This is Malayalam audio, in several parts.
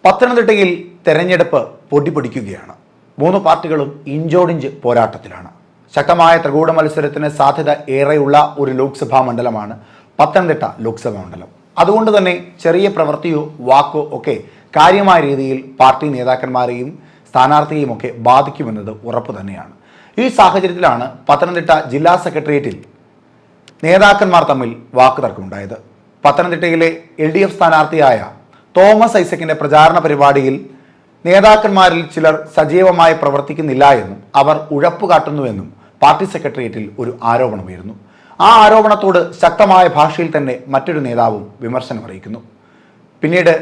പത്തനംതിട്ടയിൽ തെരഞ്ഞെടുപ്പ് പൊടിപൊടിക്കുകയാണ്. മൂന്ന് പാർട്ടികളും ഇഞ്ചോടിഞ്ച് പോരാട്ടത്തിലാണ്. ശക്തമായ ത്രികൂട മത്സരത്തിന് സാധ്യത ഏറെയുള്ള ഒരു ലോക്സഭാ മണ്ഡലമാണ് പത്തനംതിട്ട ലോക്സഭാ മണ്ഡലം. അതുകൊണ്ട് തന്നെ ചെറിയ പ്രവൃത്തിയോ വാക്കോ ഒക്കെ കാര്യമായ രീതിയിൽ പാർട്ടി നേതാക്കന്മാരെയും സ്ഥാനാർത്ഥിയെയും ഒക്കെ ബാധിക്കുമെന്നത് ഉറപ്പു തന്നെയാണ്. ഈ സാഹചര്യത്തിലാണ് പത്തനംതിട്ട ജില്ലാ സെക്രട്ടേറിയറ്റിൽ നേതാക്കന്മാർ തമ്മിൽ വാക്കുതർക്കമുണ്ടായത്. പത്തനംതിട്ടയിലെ LDF സ്ഥാനാർത്ഥിയായ തോമസ് ഐസക്കിന്റെ പ്രചാരണ പരിപാടിയിൽ നേതാക്കന്മാരിൽ ചിലർ സജീവമായി പ്രവർത്തിക്കുന്നില്ല എന്നും അവർ ഉഴപ്പു കാട്ടുന്നുവെന്നും പാർട്ടി സെക്രട്ടേറിയറ്റിൽ ഒരു ആരോപണമുയർന്നു. ആ ആരോപണത്തോട് ശക്തമായ ഭാഷയിൽ തന്നെ മറ്റൊരു നേതാവും വിമർശനം അറിയിക്കുന്നു. പിന്നീട്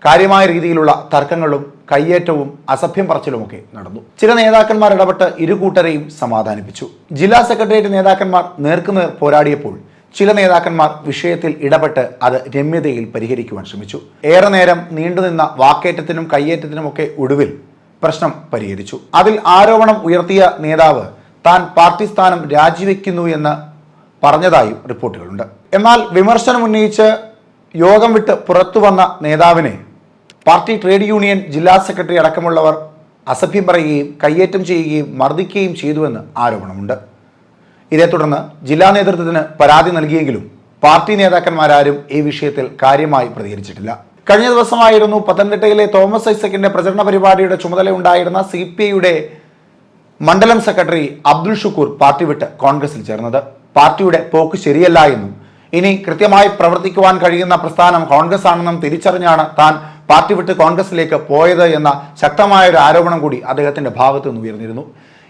കാര്യമായ രീതിയിലുള്ള തർക്കങ്ങളും കയ്യേറ്റവും അസഭ്യം പറച്ചിലുമൊക്കെ നടന്നു. ചില നേതാക്കന്മാർ ഇടപെട്ട് ഇരുകൂട്ടരെയും സമാധാനിപ്പിച്ചു. ജില്ലാ സെക്രട്ടേറിയറ്റ് നേതാക്കന്മാർ നേർക്കുനേർ പോരാടിയപ്പോൾ ചില നേതാക്കന്മാർ വിഷയത്തിൽ ഇടപെട്ട് അത് രമ്യതയിൽ പരിഹരിക്കുവാൻ ശ്രമിച്ചു. ഏറെ നേരം നീണ്ടുനിന്ന വാക്കേറ്റത്തിനും കയ്യേറ്റത്തിനുമൊക്കെ ഒടുവിൽ പ്രശ്നം പരിഹരിച്ചു. അതിൽ ആരോപണം ഉയർത്തിയ നേതാവ് താൻ പാർട്ടി സ്ഥാനം രാജിവെക്കുന്നു എന്ന് പറഞ്ഞതായും റിപ്പോർട്ടുകളുണ്ട്. എന്നാൽ വിമർശനം ഉന്നയിച്ച് യോഗം വിട്ട് പുറത്തു വന്ന നേതാവിനെ പാർട്ടി ട്രേഡ് യൂണിയൻ ജില്ലാ സെക്രട്ടറി അടക്കമുള്ളവർ അസഭ്യം പറയുകയും കയ്യേറ്റം ചെയ്യുകയും മർദ്ദിക്കുകയും ചെയ്തുവെന്ന് ആരോപണമുണ്ട്. ഇതേ തുടർന്ന് ജില്ലാ നേതൃത്വത്തിന് പരാതി നൽകിയെങ്കിലും പാർട്ടി നേതാക്കന്മാരാരും ഈ വിഷയത്തിൽ കാര്യമായി പ്രതികരിച്ചിട്ടില്ല. കഴിഞ്ഞ ദിവസമായിരുന്നു പത്തനംതിട്ടയിലെ തോമസ് ഐസക്കിന്റെ പ്രചരണ പരിപാടിയുടെ ചുമതലയുണ്ടായിരുന്ന CPIയുടെ മണ്ഡലം സെക്രട്ടറി അബ്ദുൾ ഷുക്കൂർ പാർട്ടി വിട്ട് കോൺഗ്രസിൽ ചേർന്നത്. പാർട്ടിയുടെ പോക്ക് ശരിയല്ല എന്നും ഇനി കൃത്യമായി പ്രവർത്തിക്കുവാൻ കഴിയുന്ന പ്രസ്ഥാനം കോൺഗ്രസ് ആണെന്നും തിരിച്ചറിഞ്ഞാണ് താൻ പാർട്ടി വിട്ട് കോൺഗ്രസിലേക്ക് പോയത് എന്ന ശക്തമായ ഒരു ആരോപണം കൂടി അദ്ദേഹത്തിന്റെ ഭാഗത്തു നിന്ന് ഉയർന്നിരുന്നു.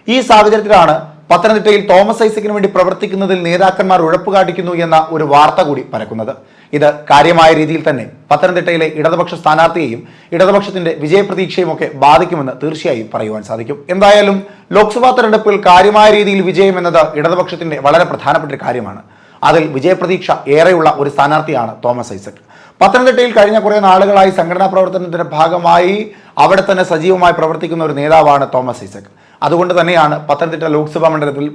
ഈ സാഹചര്യത്തിലാണ് പത്തനംതിട്ടയിൽ തോമസ് ഐസക്കിന് വേണ്ടി പ്രവർത്തിക്കുന്നതിൽ നേതാക്കന്മാർ ഉഴപ്പ് കാട്ടിക്കുന്നു എന്ന ഒരു വാർത്ത കൂടി പരക്കുന്നത്. ഇത് കാര്യമായ രീതിയിൽ തന്നെ പത്തനംതിട്ടയിലെ ഇടതുപക്ഷ സ്ഥാനാർത്ഥിയെയും ഇടതുപക്ഷത്തിന്റെ വിജയപ്രതീക്ഷയും ഒക്കെ ബാധിക്കുമെന്ന് തീർച്ചയായും പറയുവാൻ സാധിക്കും. എന്തായാലും ലോക്സഭാ തെരഞ്ഞെടുപ്പിൽ കാര്യമായ രീതിയിൽ വിജയം എന്നത് ഇടതുപക്ഷത്തിന്റെ വളരെ പ്രധാനപ്പെട്ട ഒരു കാര്യമാണ്. അതിൽ വിജയപ്രതീക്ഷ ഏറെയുള്ള ഒരു സ്ഥാനാർത്ഥിയാണ് തോമസ് ഐസക്. പത്തനംതിട്ടയിൽ കഴിഞ്ഞ കുറേ നാളുകളായി സംഘടനാ പ്രവർത്തനത്തിന്റെ ഭാഗമായി അവിടെ തന്നെ സജീവമായി പ്രവർത്തിക്കുന്ന ഒരു നേതാവാണ് തോമസ് ഐസക്. അതുകൊണ്ട് തന്നെയാണ് പത്തനംതിട്ട ലോക്സഭാ മണ്ഡലത്തിൽ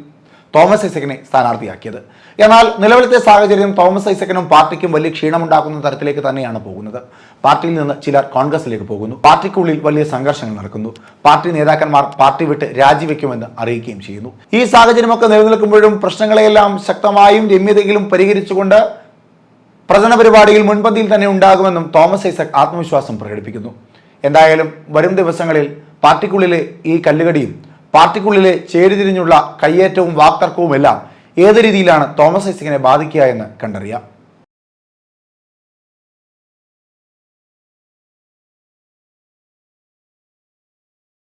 തോമസ് ഐസക്കിനെ സ്ഥാനാർത്ഥിയാക്കിയത്. എന്നാൽ നിലവിലത്തെ സാഹചര്യം തോമസ് ഐസക്കിനും പാർട്ടിക്കും വലിയ ക്ഷീണമുണ്ടാക്കുന്ന തരത്തിലേക്ക് തന്നെയാണ് പോകുന്നത്. പാർട്ടിയിൽ നിന്ന് ചിലർ കോൺഗ്രസിലേക്ക് പോകുന്നു. പാർട്ടിക്കുള്ളിൽ വലിയ സംഘർഷങ്ങൾ നടക്കുന്നു. പാർട്ടി നേതാക്കന്മാർ പാർട്ടി വിട്ട് രാജിവെക്കുമെന്ന് അറിയിക്കുകയും ചെയ്യുന്നു. ഈ സാഹചര്യമൊക്കെ നിലനിൽക്കുമ്പോഴും പ്രശ്നങ്ങളെയെല്ലാം ശക്തമായും രമ്യതയിലും പരിഹരിച്ചുകൊണ്ട് പ്രചരണ പരിപാടിയിൽ മുൻപന്തിയിൽ തന്നെ ഉണ്ടാകുമെന്നും തോമസ് ഐസക് ആത്മവിശ്വാസം പ്രകടിപ്പിക്കുന്നു. എന്തായാലും വരും ദിവസങ്ങളിൽ പാർട്ടിക്കുള്ളിലെ ഈ കല്ലുകടിയും പാർട്ടിക്കുള്ളിലെ ചേരിതിരിഞ്ഞുള്ള കയ്യേറ്റവും വാക്തർക്കവും എല്ലാം ഏത് രീതിയിലാണ് തോമസ് ഐസക്കിനെ ബാധിക്കുക എന്ന് കണ്ടറിയാം.